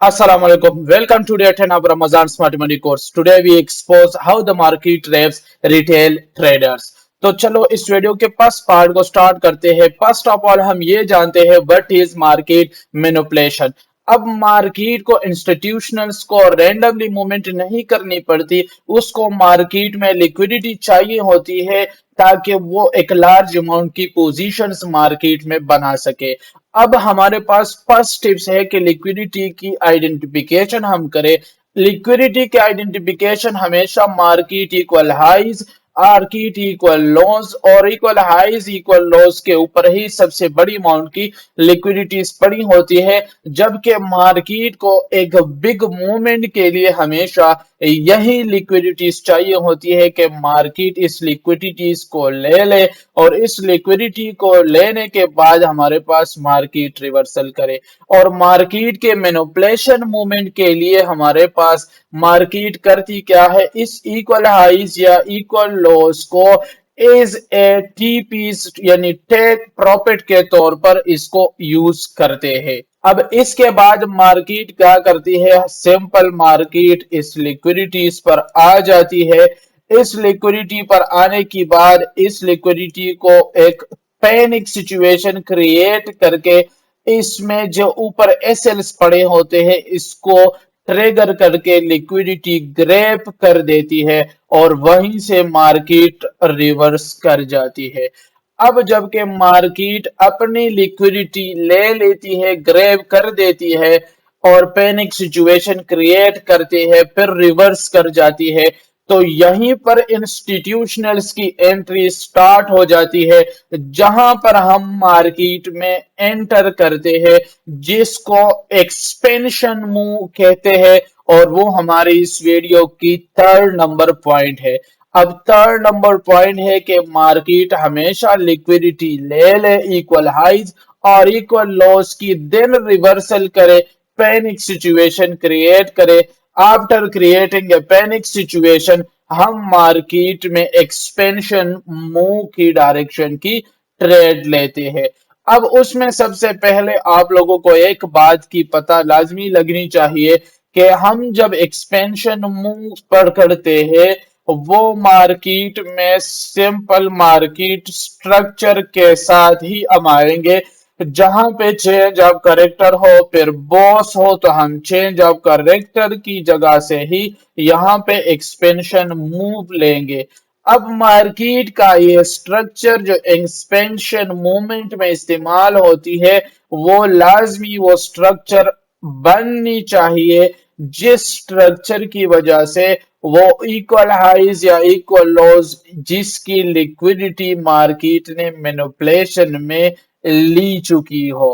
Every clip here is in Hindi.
Assalamu alaikum. Welcome to Day 10 of Ramadan Smart Money course. Today we expose how the market traps retail traders. तो चलो इस वीडियो के फर्स्ट पार्ट को स्टार्ट करते हैं। फर्स्ट ऑफ ऑल हम ये जानते हैं व्हाट इज मार्केट मैनिपुलेशन। अब मार्केट को इंस्टीट्यूशनल्स को रैंडमली मूवमेंट नहीं करनी पड़ती, उसको मार्केट में लिक्विडिटी चाहिए होती है ताकि वो एक लार्ज अमाउंट की पोजीशंस मार्केट में बना सके। अब हमारे पास फर्स्ट टिप्स है कि लिक्विडिटी की आइडेंटिफिकेशन हम करें। लिक्विडिटी की आइडेंटिफिकेशन हमेशा market equal highs, market equal lows और इक्वल हाइज इक्वल लॉस के ऊपर ही सबसे बड़ी अमाउंट की लिक्विडिटीज पड़ी होती है, जबकि मार्केट को एक बिग मूवमेंट के लिए हमेशा यही लिक्विडिटीज चाहिए होती है कि मार्केट इस लिक्विडिटीज को ले ले और इस लिक्विडिटी को लेने के बाद हमारे पास मार्केट रिवर्सल करे। और मार्केट के मैनिपुलेशन मूवमेंट के लिए हमारे पास मार्केट करती क्या है, इस इक्वल हाइज या इक्वल लॉस को एज ए टी पीस यानी टेक प्रॉफिट के तौर पर इसको यूज करते हैं। अब इसके बाद मार्केट क्या करती है, सिंपल मार्केट इस लिक्विडिटीज पर आ जाती है। इस लिक्विडिटी पर आने के बाद इस लिक्विडिटी को एक पैनिक सिचुएशन क्रिएट करके इसमें जो ऊपर एसएल्स पड़े होते हैं इसको ट्रिगर करके लिक्विडिटी ग्रैब कर देती है और वहीं से मार्केट रिवर्स कर जाती है। अब जबकि मार्केट अपनी लिक्विडिटी ले लेती है, ग्रैब कर देती है और पैनिक सिचुएशन क्रिएट करती है, फिर रिवर्स कर जाती है, तो यहीं पर इंस्टीट्यूशनल्स की एंट्री स्टार्ट हो जाती है, जहां पर हम मार्केट में एंटर करते हैं, जिसको एक्सपेंशन मूव कहते हैं और वो हमारी इस वीडियो की थर्ड नंबर पॉइंट है। अब थर्ड नंबर पॉइंट है कि मार्केट हमेशा लिक्विडिटी ले ले इक्वल हाइज और इक्वल लॉस की, देन रिवर्सल करे, पैनिक सिचुएशन क्रिएट करे। After creating a panic situation हम मार्केट में एक्सपेंशन मूव की डायरेक्शन की ट्रेड लेते हैं। अब उसमें सबसे पहले आप लोगों को एक बात की पता लाजमी लगनी चाहिए कि हम जब एक्सपेंशन मूव पर करते हैं वो मार्केट में सिंपल मार्केट स्ट्रक्चर के साथ ही हम आएंगे, जहां पे चेंज ऑफ करेक्टर हो फिर बॉस हो तो हम चेंज ऑफ करेक्टर की जगह से ही यहाँ पे एक्सपेंशन मूव लेंगे। अब मार्केट का ये स्ट्रक्चर जो एक्सपेंशन मूवमेंट में इस्तेमाल होती है वो लाजमी वो स्ट्रक्चर बननी चाहिए जिस स्ट्रक्चर की वजह से वो इक्वल हाइज या इक्वल लॉस जिसकी लिक्विडिटी मार्केट ने मैनिपुलेशन में ली चुकी हो।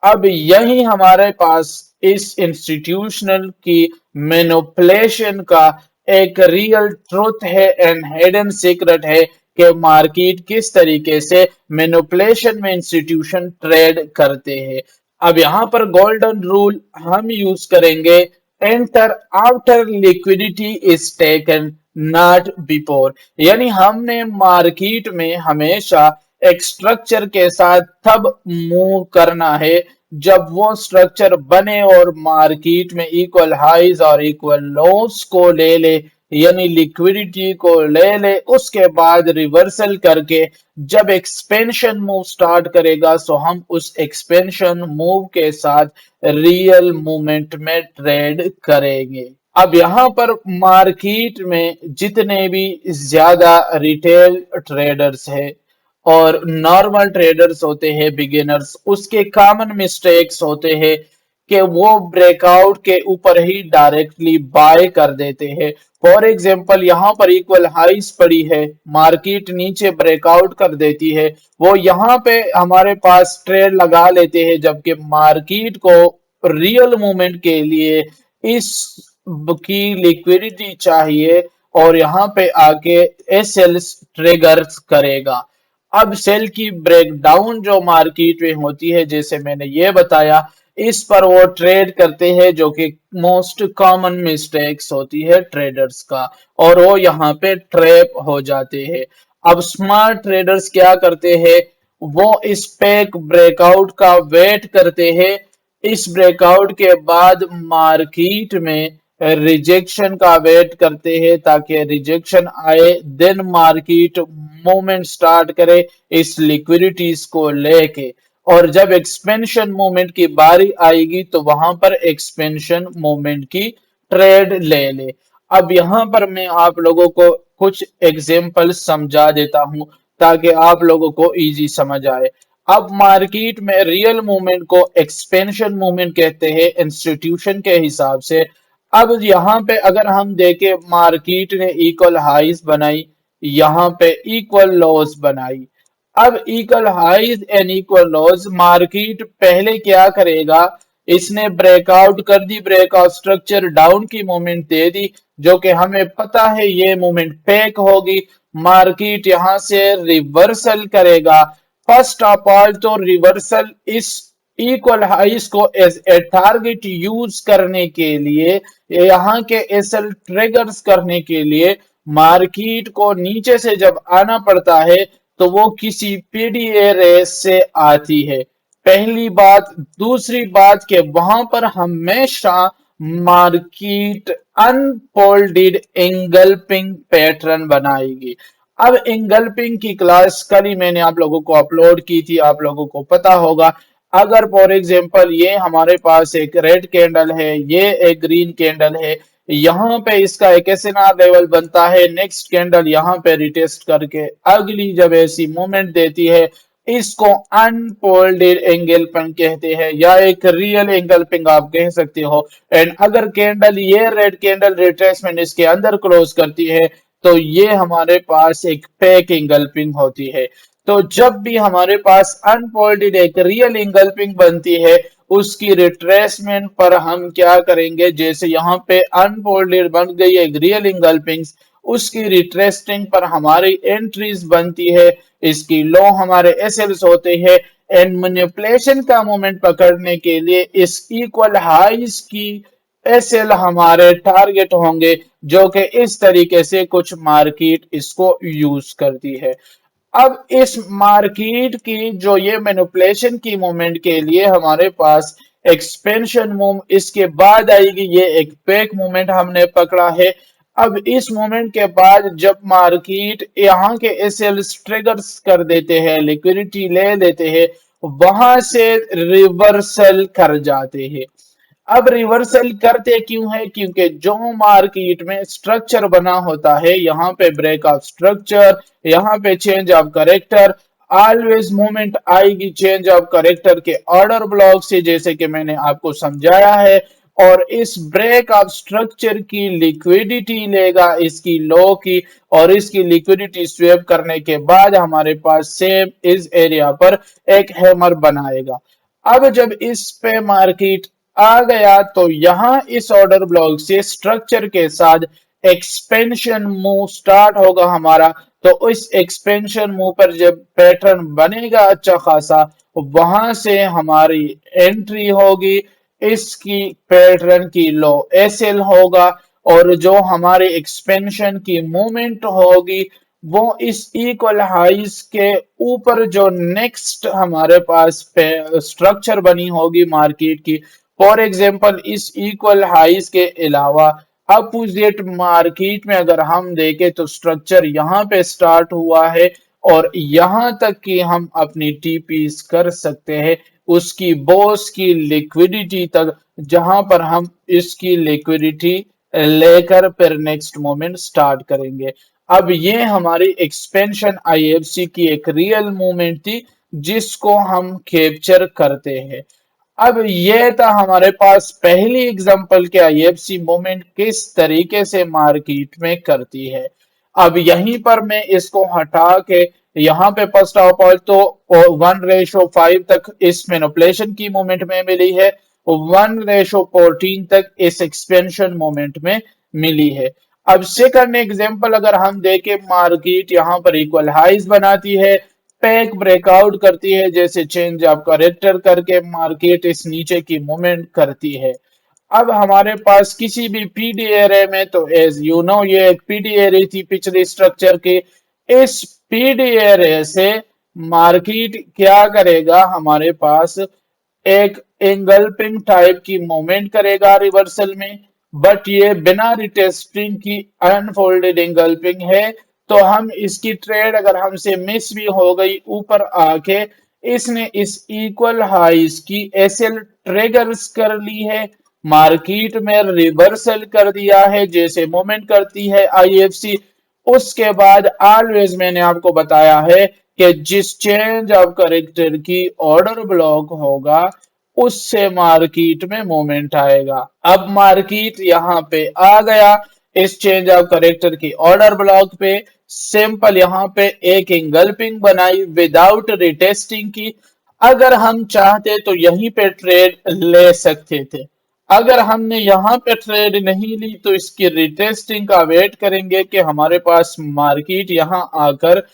अब यही हमारे पास इस इंस्टीट्यूशनल की मैनिपुलेशन का एक रियल ट्रुथ है एंड हिडन सीक्रेट है कि मार्केट किस तरीके से मैनिपुलेशन में इंस्टीट्यूशन ट्रेड करते हैं। अब यहाँ पर गोल्डन रूल हम यूज करेंगे, enter after liquidity is taken not before. यानी हमने मार्केट में हमेशा एक स्ट्रक्चर के साथ तब मूव करना है जब वो स्ट्रक्चर बने और मार्केट में इक्वल हाइज और इक्वल लॉस को ले ले, यानी लिक्विडिटी को ले ले, उसके बाद रिवर्सल करके जब एक्सपेंशन मूव स्टार्ट करेगा सो हम उस एक्सपेंशन मूव के साथ रियल मूवमेंट में ट्रेड करेंगे। अब यहाँ पर मार्केट में जितने भी ज्यादा रिटेल ट्रेडर्स है और नॉर्मल ट्रेडर्स होते हैं बिगिनर्स, उसके कॉमन मिस्टेक्स होते हैं कि वो ब्रेकआउट के ऊपर ही डायरेक्टली बाय कर देते हैं। फॉर एग्जांपल यहाँ पर इक्वल हाइस पड़ी है, मार्केट नीचे ब्रेकआउट कर देती है, वो यहाँ पे हमारे पास ट्रेड लगा लेते हैं, जबकि मार्केट को रियल मूवमेंट के लिए इस की लिक्विडिटी चाहिए और यहाँ पे आके एसएल ट्रिगर करेगा। अब सेल की ब्रेकडाउन जो मार्केट में होती है, जैसे मैंने ये बताया, इस पर वो ट्रेड करते हैं, जो कि मोस्ट कॉमन मिस्टेक्स होती है ट्रेडर्स का, और वो यहाँ पे ट्रैप हो जाते हैं। अब स्मार्ट ट्रेडर्स क्या करते हैं, वो इस पैक ब्रेकआउट का वेट करते हैं, इस ब्रेकआउट के बाद मार्केट में रिजेक्शन का वेट करते हैं ताकि रिजेक्शन आए, देन मार्केट मूवमेंट स्टार्ट करे इस लिक्विडिटीज को लेके। और जब एक्सपेंशन मूवमेंट की बारी आएगी तो वहां पर एक्सपेंशन मूवमेंट की ट्रेड ले ले। अब यहाँ पर मैं आप लोगों को कुछ एग्जाम्पल समझा देता हूं ताकि आप लोगों को इजी समझ आए। अब मार्केट में रियल मूवमेंट को एक्सपेंशन मूवमेंट कहते हैं इंस्टीट्यूशन के हिसाब से। अब यहाँ पे अगर हम देखें मार्केट ने इक्वल हाइज बनाई, यहाँ पे इक्वल लॉस बनाई। अब equal highs and equal lows, market पहले क्या करेगा, इसने ब्रेकआउट कर दी, ब्रेकआउट स्ट्रक्चर डाउन की मूवमेंट दे दी, जो कि हमें पता है ये मूवमेंट पैक होगी। मार्केट यहां से रिवर्सल करेगा। फर्स्ट ऑफ ऑल तो रिवर्सल इस इक्वल हाइस को एज ए टारगेट यूज करने के लिए, यहाँ के एसएल ट्रिगर्स करने के लिए मार्केट को नीचे से जब आना पड़ता है तो वो किसी पीडीए रेस से आती है, पहली बात। दूसरी बात के वहां पर हमेशा मार्केट अनफोल्डेड एंगल्पिंग पैटर्न बनाएगी। अब एंगल्पिंग की क्लास कल ही मैंने आप लोगों को अपलोड की थी, आप लोगों को पता होगा। अगर फॉर एग्जांपल ये हमारे पास एक रेड कैंडल है, ये एक ग्रीन कैंडल है, यहाँ पे इसका एक एसएनआर लेवल बनता है, नेक्स्ट कैंडल यहाँ पे रिटेस्ट करके अगली जब ऐसी मूवमेंट देती है, इसको अनफोल्डेड एंगल्पिंग कहते हैं या एक रियल एंगल्पिंग आप कह सकते हो। एंड अगर कैंडल ये रेड कैंडल रिट्रेसमेंट इसके अंदर क्लोज करती है तो ये हमारे पास एक पैक एंगल्पिंग होती है। तो जब भी हमारे पास अनफोल्डेड एक रियल एंगल्पिंग बनती है, उसकी रिट्रेसमेंट पर हम क्या करेंगे, जैसे यहाँ पे अनफोल्डेड बन गई एक रियल एंगल्पिंग, उसकी रिट्रेसिंग पर हमारी एंट्रीज बनती है, इसकी लो हमारे एसएल्स होते हैं। एंड मैनिपुलेशन का मोमेंट पकड़ने के लिए इस इक्वल हाइस की एसएल हमारे टारगेट होंगे, जो कि इस तरीके से कुछ मार्केट इसको यूज करती है। अब इस मार्केट की जो ये मैनिपुलेशन की मूवमेंट के लिए हमारे पास एक्सपेंशन मूव इसके बाद आएगी, ये एक पैक मूवमेंट हमने पकड़ा है। अब इस मूवमेंट के बाद जब मार्केट यहाँ के एसएल्स ट्रिगर्स कर देते हैं, लिक्विडिटी ले लेते हैं, वहां से रिवर्सल कर जाते हैं। अब रिवर्सल करते क्यों है, क्योंकि जो मार्केट में स्ट्रक्चर बना होता है, यहाँ पे ब्रेकआउट स्ट्रक्चर, यहाँ पे change of character, always movement आएगी चेंज ऑफ करेक्टर के ऑर्डर ब्लॉक से, जैसे कि मैंने आपको समझाया है। और इस ब्रेक ऑफ स्ट्रक्चर की लिक्विडिटी लेगा इसकी लो की, और इसकी लिक्विडिटी स्वेप करने के बाद हमारे पास सेम इस एरिया पर एक हैमर बनाएगा। अब जब इस पे मार्केट आ गया तो यहां इस ऑर्डर ब्लॉक से स्ट्रक्चर के साथ एक्सपेंशन मूव स्टार्ट होगा हमारा। तो इस एक्सपेंशन मूव पर जब पैटर्न बनेगा अच्छा खासा, वहां से हमारी एंट्री होगी, इसकी पैटर्न की लो एसएल होगा, और जो हमारे एक्सपेंशन की मूवमेंट होगी वो इस इक्वल हाइस के ऊपर जो नेक्स्ट हमारे पास स्ट्रक्चर बनी होगी मार्केट की, फॉर एग्जांपल इस इक्वल हाइस के अलावा अपोजिट मार्केट में अगर हम देखें तो स्ट्रक्चर यहाँ पे स्टार्ट हुआ है और यहाँ तक कि हम अपनी टीपीस कर सकते हैं उसकी बॉस की लिक्विडिटी तक, जहां पर हम इसकी लिक्विडिटी लेकर फिर नेक्स्ट मोमेंट स्टार्ट करेंगे। अब ये हमारी एक्सपेंशन आईएफसी की एक रियल मूवमेंट थी जिसको हम कैप्चर करते हैं। अब ये था हमारे पास पहली एग्जांपल के आईएफसी मूवमेंट किस तरीके से मार्केट में करती है। अब यहीं पर मैं इसको हटा के यहाँ पे फर्स्ट ऑफ ऑल तो 1:5 तक इस मैनिपुलेशन की मूवमेंट में मिली है, 1:14 तक इस एक्सपेंशन मूवमेंट में मिली है। अब सेकंड एग्जांपल अगर हम देखें, मार्केट यहाँ पर इक्वल हाइज बनाती है, पैक ब्रेकआउट करती है, जैसे चेंज ऑफ करेक्टर करके मार्केट इस नीचे की मूवमेंट करती है। अब हमारे पास किसी भी पीडी एरे में, तो एज यू नो ये एक पीडी एरे थी पिछले स्ट्रक्चर की, इस पीडी एरे से मार्केट क्या करेगा, हमारे पास एक एंगल्पिंग टाइप की मूवमेंट करेगा रिवर्सल में, बट ये बिना रिटेस्टिंग की अनफोल्डेड एंगल्पिंग है। तो हम इसकी ट्रेड अगर हमसे मिस भी हो गई ऊपर आके, इसने इस इक्वल हाइस की एसएल ट्रिगर्स कर ली है, मार्केट में रिवर्सल कर दिया है जैसे मूवमेंट करती है आईएफसी। उसके बाद ऑलवेज मैंने आपको बताया है कि जिस चेंज ऑफ करेक्टर की ऑर्डर ब्लॉक होगा उससे मार्केट में मोमेंट आएगा। अब मार्केट यहाँ पे आ गया इस चेंज ऑफ करेक्टर की ऑर्डर ब्लॉक पे, सिंपल यहाँ पे एक इंगल्पिंग बनाई विदाउट रिटेस्टिंग की। अगर हम चाहते तो यहीं पे ट्रेड ले सकते थे, अगर हमने यहाँ पे ट्रेड नहीं ली तो इसकी रिटेस्टिंग का वेट करेंगे कि हमारे पास मार्केट यहाँ आकर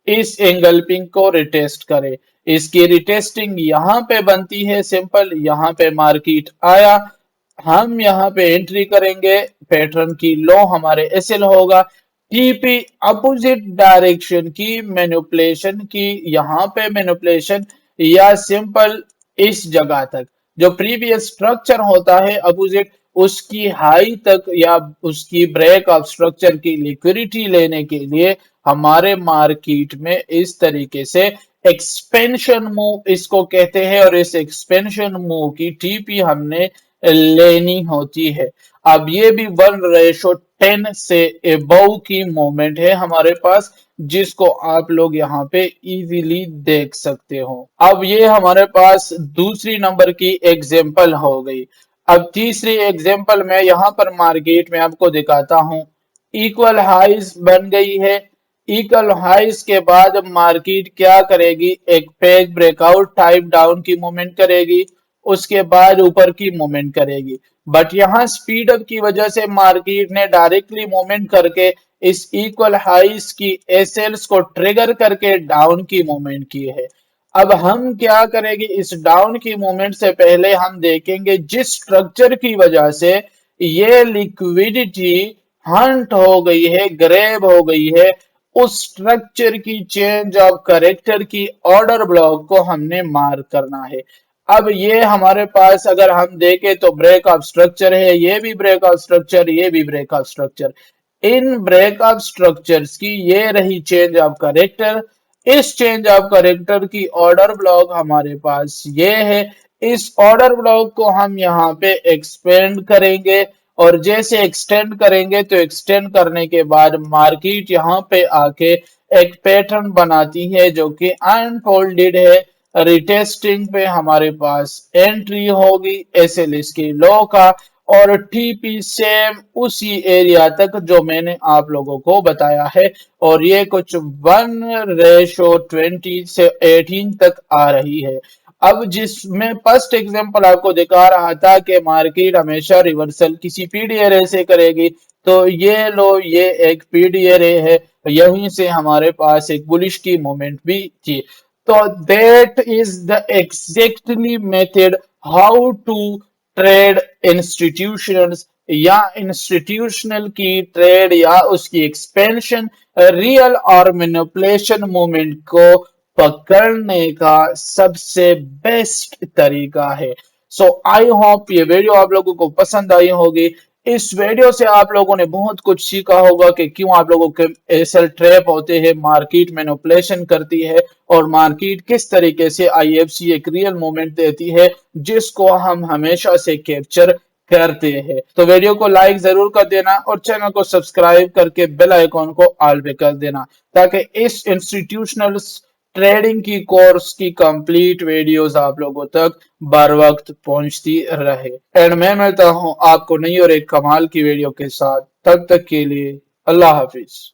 इस एंगल्पिंग को रिटेस्ट करे। इसकी रिटेस्टिंग यहाँ पे बनती है सिंपल, यहाँ पे मार्केट आया, हम यहाँ पे एंट्री करेंगे, पैटर्न की लो हमारे एसएल होगा, टीपी अपोजिट डायरेक्शन की मैनिपुलेशन की, यहाँ पे मैनिपुलेशन या सिंपल इस जगह तक जो प्रीवियस स्ट्रक्चर होता है अपोजिट उसकी हाई तक या उसकी ब्रेक ऑफ स्ट्रक्चर की लिक्विडिटी लेने के लिए हमारे मार्केट में इस तरीके से एक्सपेंशन मूव इसको कहते हैं, और इस एक्सपेंशन मूव की टीपी हमने लेनी होती है। अब ये भी 1:10 से एबव की मूवमेंट है हमारे पास, जिसको आप लोग यहाँ पे इजीली देख सकते हो। अब ये हमारे पास दूसरी नंबर की एग्जांपल हो गई। अब तीसरी एग्जांपल में यहाँ पर मार्केट में आपको दिखाता हूँ, इक्वल हाइज बन गई है। इक्वल हाइज के बाद मार्केट क्या करेगी, एक पेज ब्रेकआउट टाइप डाउन की मूवमेंट करेगी, उसके बाद ऊपर की मूवमेंट करेगी। बट यहाँ स्पीड अप की वजह से मार्केट ने डायरेक्टली मूवमेंट करके इस इक्वल हाइस की एसएल्स को ट्रिगर करके डाउन की मूवमेंट की है। अब हम क्या करेंगे, इस डाउन की मूवमेंट से पहले हम देखेंगे जिस स्ट्रक्चर की वजह से ये लिक्विडिटी हंट हो गई है, ग्रैब हो गई है, उस स्ट्रक्चर की चेंज ऑफ करेक्टर की ऑर्डर ब्लॉक को हमने मार्क करना है। अब ये हमारे पास अगर हम देखें तो ब्रेक ऑफ स्ट्रक्चर है, ये भी ब्रेक ऑफ स्ट्रक्चर, ये भी ब्रेक ऑफ स्ट्रक्चर। इन ब्रेक ऑफ स्ट्रक्चर्स की ये रही चेंज ऑफ करेक्टर। इस चेंज ऑफ करेक्टर की ऑर्डर ब्लॉक हमारे पास ये है। इस ऑर्डर ब्लॉक को हम यहाँ पे एक्सपेंड करेंगे, और जैसे एक्सटेंड करेंगे तो एक्सटेंड करने के बाद मार्केट यहाँ पे आके एक पैटर्न बनाती है जो कि अनफोल्डेड है। रिटेस्टिंग पे हमारे पास एंट्री होगी एसएल इसकी लो का, और टीपी सेम उसी एरिया तक जो मैंने आप लोगों को बताया है, और ये कुछ 1:20 से 18 तक आ रही है। अब जिसमें फर्स्ट एग्जांपल आपको दिखा रहा था कि मार्केट हमेशा रिवर्सल किसी पीडीए रे से करेगी, तो ये लो ये एक पीडीए रे है, यहीं से हमारे पास एक बुलिश की मोमेंट भी थी। तो that is the exactly method how to trade institutions, या इंस्टीट्यूशनल की ट्रेड या उसकी एक्सपेंशन रियल और मैनिपुलेशन मूवमेंट को पकड़ने का सबसे बेस्ट तरीका है। सो आई होप ये वीडियो आप लोगों को पसंद आई होगी। इस वीडियो से आप लोगों ने बहुत कुछ सीखा होगा कि क्यों आप लोगों के एसएल ट्रैप होते हैं, मार्केट मैनिपुलेशन करती है, और मार्केट किस तरीके से आईएफसी एक रियल मूवमेंट देती है जिसको हम हमेशा से कैप्चर करते हैं। तो वीडियो को लाइक जरूर कर देना और चैनल को सब्सक्राइब करके बेल आइकॉन को ऑल पे कर देना, ताकि इस इंस्टीट्यूशनल ट्रेडिंग की कोर्स की कंप्लीट वीडियोस आप लोगों तक बर वक्त पहुंचती रहे। एंड मैं मिलता हूं आपको नई और एक कमाल की वीडियो के साथ, तब तक के लिए अल्लाह हाफिज।